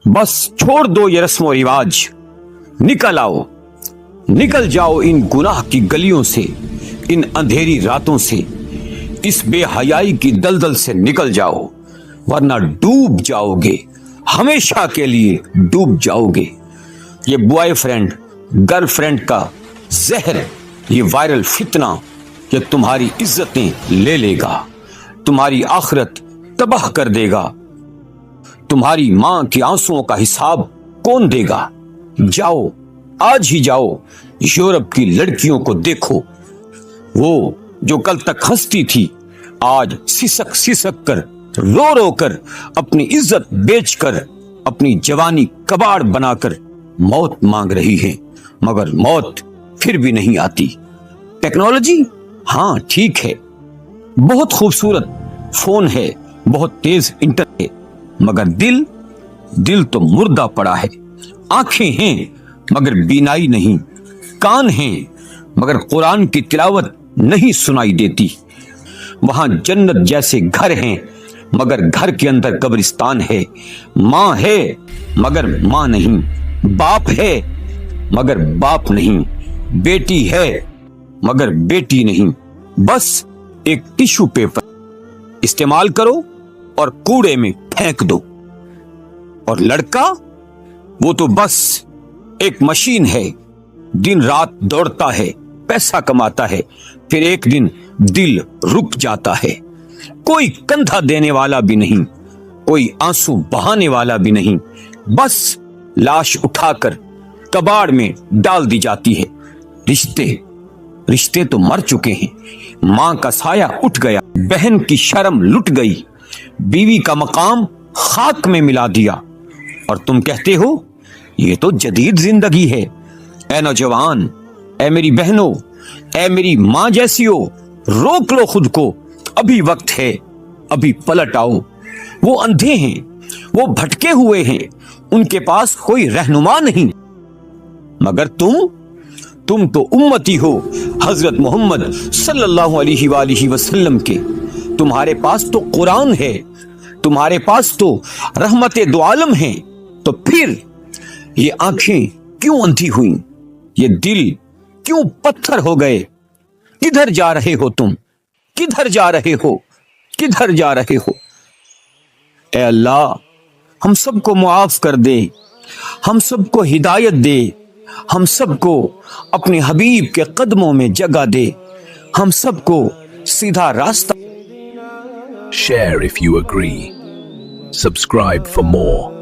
बस छोड़ दो ये रस्मो रिवाज, निकल आओ, निकल जाओ इन गुनाह की गलियों से, इन अंधेरी रातों से, इस बेहयाई की दलदल से निकल जाओ, वरना डूब जाओगे, हमेशा के लिए डूब जाओगे। ये बॉयफ्रेंड गर्लफ्रेंड का जहर, ये वायरल फितना, ये तुम्हारी इज्जतें ले लेगा, तुम्हारी आखिरत तबाह कर देगा। तुम्हारी मां के आंसुओं का हिसाब कौन देगा? जाओ, आज ही जाओ, यूरोप की लड़कियों को देखो। वो जो कल तक हंसती थी, आज सिसक सिसक कर, रो रो कर, अपनी इज्जत बेचकर, अपनी जवानी कबाड़ बनाकर मौत मांग रही है, मगर मौत फिर भी नहीं आती। टेक्नोलॉजी हाँ ठीक है, बहुत खूबसूरत फोन है, बहुत तेज इंटरनेट है, मगर दिल तो मुर्दा पड़ा है। आंखें हैं मगर बीनाई नहीं, कान हैं मगर कुरान की तिलावत नहीं सुनाई देती। वहां जन्नत जैसे घर हैं मगर घर के अंदर कब्रिस्तान है। मां है मगर मां नहीं, बाप है मगर बाप नहीं, बेटी है मगर बेटी नहीं, बस एक टिश्यू पेपर इस्तेमाल करो और कूड़े में फेंक दो। और लड़का, वो तो बस एक मशीन है, दिन रात दौड़ता है, पैसा कमाता है, फिर एक दिन दिल रुक जाता है। कोई कंधा देने वाला भी नहीं, कोई आंसू बहाने वाला भी नहीं, बस लाश उठाकर कबाड़ में डाल दी जाती है। रिश्ते तो मर चुके हैं। मां का साया उठ गया, बहन की शर्म लुट गई, बीवी का मकाम खाक में मिला दिया, और तुम कहते हो ये तो जदीद जिंदगी है। ए नौजवान, ए मेरी बहनों, ए मेरी मां जैसियों, रोक लो खुद को, अभी वक्त है, अभी पलट आओ। वो अंधे हैं, वो भटके हुए हैं, उनके पास कोई रहनुमा नहीं, मगर तुम तो उम्मती हो हजरत मोहम्मद सल्लल्लाहु अलैहि वसल्लम के। तुम्हारे पास तो कुरान है, तुम्हारे पास तो रहमत दो आलम है, तो फिर ये आंखें क्यों अंधी हुई, ये दिल क्यों पत्थर हो गए? किधर जा रहे हो तुम? किधर जा रहे हो? किधर जा रहे हो? ए अल्लाह, हम सबको मुआफ कर दे, हम सबको हिदायत दे, हम सबको अपने हबीब के कदमों में जगह दे, हम सबको सीधा रास्ता। Share if you agree. Subscribe for more.